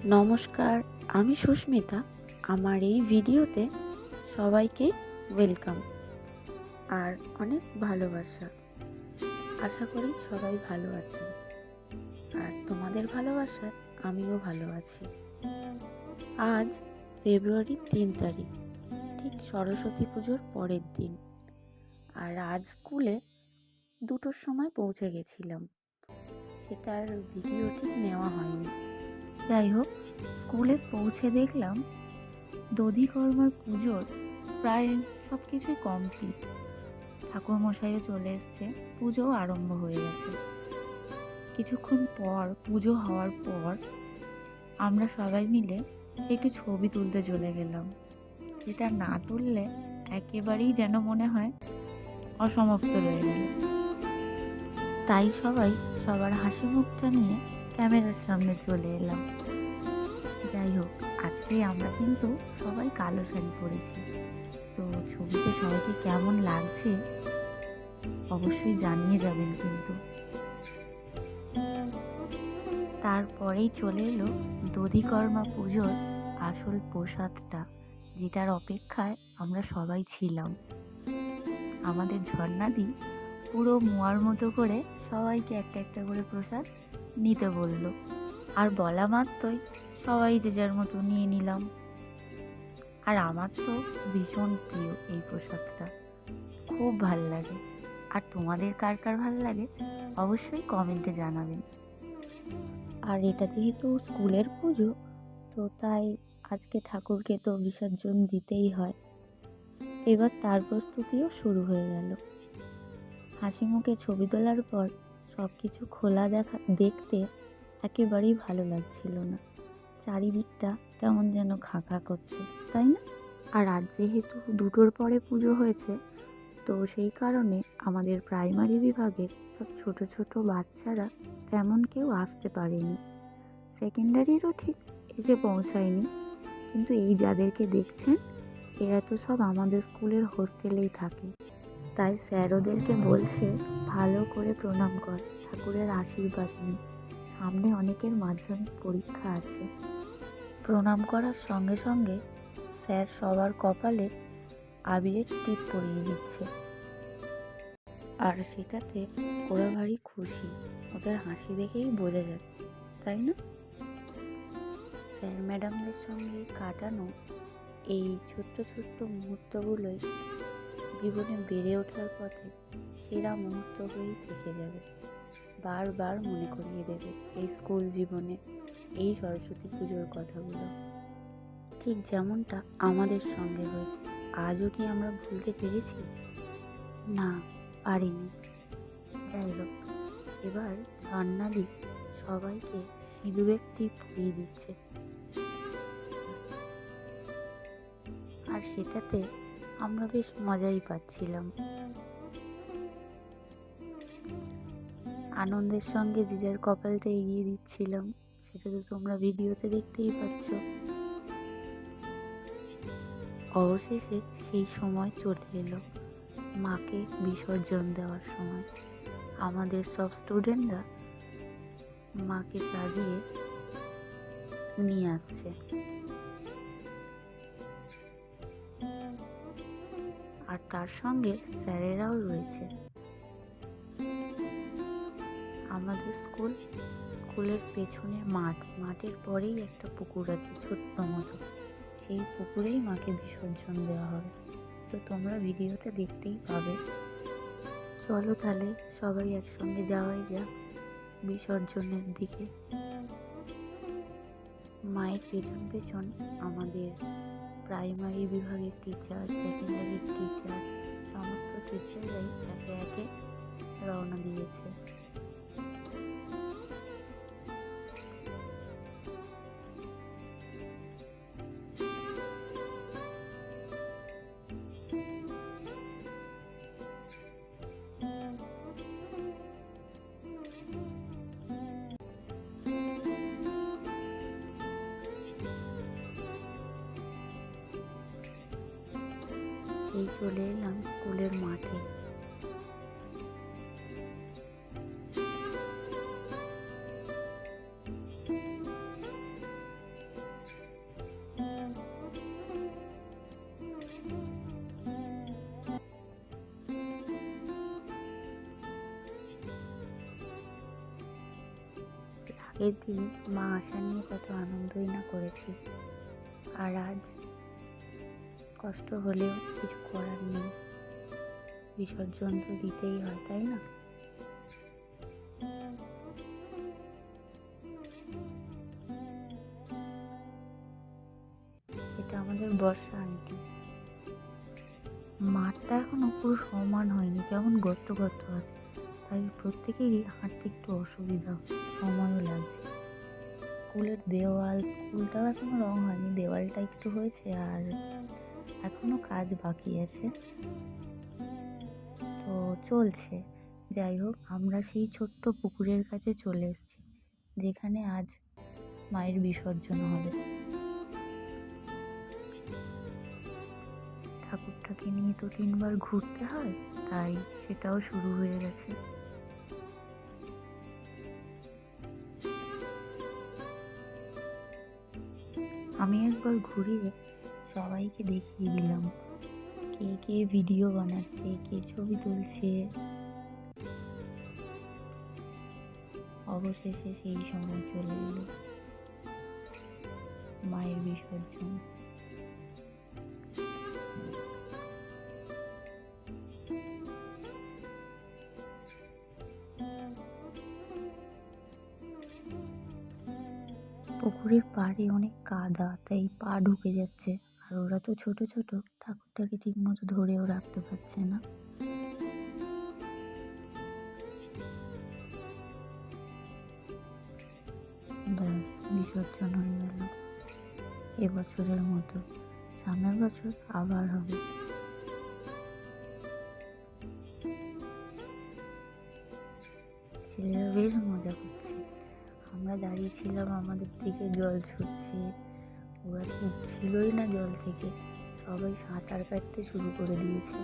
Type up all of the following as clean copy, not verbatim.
নমস্কার, আমি সুস্মিতা। আমার এই ভিডিওতে সবাইকে ওয়েলকাম আর অনেক ভালোবাসা। আশা করি সবাই ভালো আছেন, আর তোমাদের ভালোবাসায় আমিও ভালো আছি। আজ ফেব্রুয়ারি 3 তারিখ, ঠিক সরস্বতী পুজোর পরের দিন। আর আজ স্কুলে 2টোর সময় পৌঁছে গেছিলাম, সেটার ভিডিও ঠিক নেওয়া হয়নি। যাই হোক, স্কুলে পৌঁছে দেখলাম দধিকর্মার পুজোর প্রায় সব কিছুই কমপ্লিট। ঠাকুরমশাইও চলে এসছে, পুজোও আরম্ভ হয়ে গেছে। কিছুক্ষণ পর পুজো হওয়ার পর আমরা সবাই মিলে একটু ছবি তুলতে চলে গেলাম, যেটা না তুললে একেবারেই যেন মনে হয় অসমাপ্ত রয়ে গেল। তাই সবাই সবার হাসি মুখটা নিয়ে ক্যামেরার সামনে চলে এলাম। যাই হোক, আজকে আমরা কিন্তু সবাই কালো শাড়ি পরেছি। তো ছবিতে সবাইকে কেমন লাগছে অবশ্যই জানিয়ে যাবেন কিন্তু। তারপরেই চলে এলো দধিকর্মা পুজোর আসল প্রসাদটা, যেটার অপেক্ষায় আমরা সবাই ছিলাম। আমাদের ঝর্ণাদি পুরো মোয়ার মতো করে সবাইকে একটা একটা করে প্রসাদ নিতে বলল, আর বলা মাত্রই সবাই যে যার মতো নিয়ে নিলাম। আর আমার তো ভীষণ প্রিয় এই প্রসাদটা, খুব ভাল লাগে। আর তোমাদের কার কার ভাল লাগে অবশ্যই কমেন্টে জানাবেন। আর এটা যেহেতু স্কুলের পুজো, তো তাই আজকে ঠাকুরকে তো বিসর্জন দিতেই হয়। এবার তার প্রস্তুতিও শুরু হয়ে গেল। হাসি মুখে ছবি তোলার পর সব কিছু খোলা দেখতে একেবারেই ভালো লাগছিল না। চারিদিকটা কেমন যেন খাঁ খাঁ করছে, তাই না? আর আজ যেহেতু 2টোর পরে পুজো হয়েছে, তো সেই কারণে আমাদের প্রাইমারি বিভাগের সব ছোট ছোট বাচ্চারা তেমন কেউ আসতে পারেনি। সেকেন্ডারিরও ঠিক এসে পৌঁছায়নি, কিন্তু এই যাদেরকে দেখছেন এরা তো সব আমাদের স্কুলের হোস্টেলেই থাকে। তাই স্যার ওদেরকে বলছে ভালো করে প্রণাম কর, ঠাকুরের আশীর্বাদ নিই, সামনে অনেকের মাধ্যমিক পরীক্ষা আছে। প্রণাম করার সঙ্গে সঙ্গে স্যার সবার কপালে আবিরের টিপ পরিয়ে দিচ্ছে, আর সেটাতে ওরা ভারী খুশি। ওদের হাসি দেখেই বোঝা যাচ্ছে, তাই না? স্যার ম্যাডামদের সঙ্গে কাটানো এই ছোট্ট ছোট্ট মুহূর্তগুলোই জীবনে বেড়ে ওঠার পথে সেরা মুহূর্ত হয়েই থেকে যাবে। বারবার মনে করিয়ে দেবে এই স্কুল জীবনে এই সরস্বতী পুজোর কথাগুলো, ঠিক যেমনটা আমাদের সঙ্গে হয়েছে। আজও কি আমরা ভুলতে পেরেছি? না, পারিনি। যাই হোক, এবার ঝর্ণাদি সবাইকে সিঁদুরের টিপ পরিয়ে দিচ্ছে, আর সেটাতে আমরা বেশ মজাই পাচ্ছিলাম। আনন্দের সঙ্গে যে যার কপালটা এগিয়ে দিচ্ছিলাম, সেটা তো তোমরা ভিডিওতে দেখতেই পাচ্ছ। অবশেষে সেই সময় চলে এলো, মাকে বিসর্জন দেওয়ার সময়। আমাদের সব স্টুডেন্টরা মাকে চাগিয়ে নিয়ে আসছে, আর তার সঙ্গে স্যারেরাও রয়েছে। আমাদের স্কুলের পেছনের মাঠের পরেই একটা পুকুর আছে ছোট্ট মতো, সেই পুকুরেই মাকে বিসর্জন দেওয়া হবে। তো তোমরা ভিডিওতে দেখতেই পাবে। চলো তাহলে সবাই একসঙ্গে যাওয়াই যাক বিসর্জনের দিকে। মায়ের পেছন পেছন আমাদের প্রাইমারি বিভাগের টিচার, সেকেন্ডারির টিচার, সমস্ত টিচাররাই একে একে রওনা দিয়েছে। এই চলে এলাম স্কুলের মাঠে। এদিন মা আসা নিয়ে কত আনন্দই না করেছি, আর আজ কষ্ট হলেও কিছু করার নেই, বিসর্জন তো দিতেই হয়, তাই না? এটা আমাদের বর্ষা আন্টি। মাঠটা এখনো পুরো সমান হয়নি, কেমন গর্ত গর্ত আছে, তাই প্রত্যেকেরই হাঁটতে একটু অসুবিধা হচ্ছে, সময়ও লাগছে। স্কুলের দেওয়াল, স্কুলটাও এখনো রং হয়নি, দেওয়ালটা একটু হয়েছে আর এখনো কাজ বাকি আছে, তো চলছে। যাই হোক, আমরা সেই ছোট্ট পুকুরের কাছে চলে এসেছি, যেখানে আজ মায়ের বিসর্জন হবে। ঠাকুরটাকে নিয়ে তো 3বার ঘুরতে হয়, তাই সেটাও শুরু হয়ে গেছে। আমি একবার ঘুরিয়ে সবাইকে দেখিয়ে দিলাম কে কে ভিডিও বানাচ্ছে, কে ছবি তুলছে। অবশেষে সেই সময় চলে এলো, মায়ের বিসর্জন। পুকুরের পাড়ে অনেক কাদা, তাই পা ঢুকে যাচ্ছে, আর ওরা তো ছোট ছোট, ঠাকুরটাকে ঠিক মতো ধরেও রাখতে পারছে না। ব্যাস, বিসর্জন হয়ে গেল এবছরের মতো। সামনের বছর আবার হবে। ছেলেরা বেশ মজা করছে, আমরা দাঁড়িয়েছিলাম, আমাদের দিকে জল ছুটছে, ওরা তো উঠছিলই না জল থেকে, সবাই সাঁতার কাটতে শুরু করে দিয়েছে।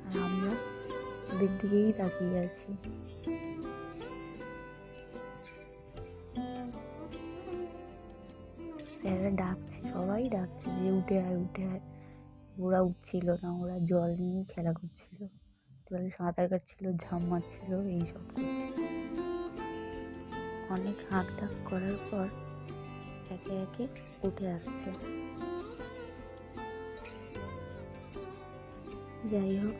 আর আমরা ওদের দিকেই তাকিয়ে আছি। স্যাররা ডাকছে, সবাই ডাকছে যে উঠে আয় উঠে আয়। ওরা উঠছিল না, ওরা জল নিয়েই খেলা করছিল, জলে সাঁতার কাটছিল, ঝাঁপ মারছিল, এইসব করছিল। অনেক হাঁক ডাক করার পর একে একে উঠে আসছে। যাই হোক,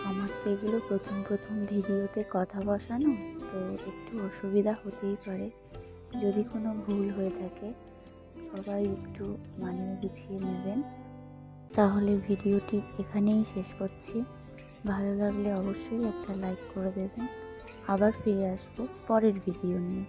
আমার তো এগুলো প্রথম প্রথম ভিডিওতে কথা বসানো, তো একটু অসুবিধা হতেই পারে। যদি কোনো ভুল হয়ে থাকে সবাই একটু মানিয়ে গুছিয়ে নেবেন। তাহলে ভিডিওটি এখানেই শেষ করছি। ভালো লাগলে অবশ্যই একটা লাইক করে দেবেন। আবার ফিরে আসবো পরের ভিডিও নিয়ে।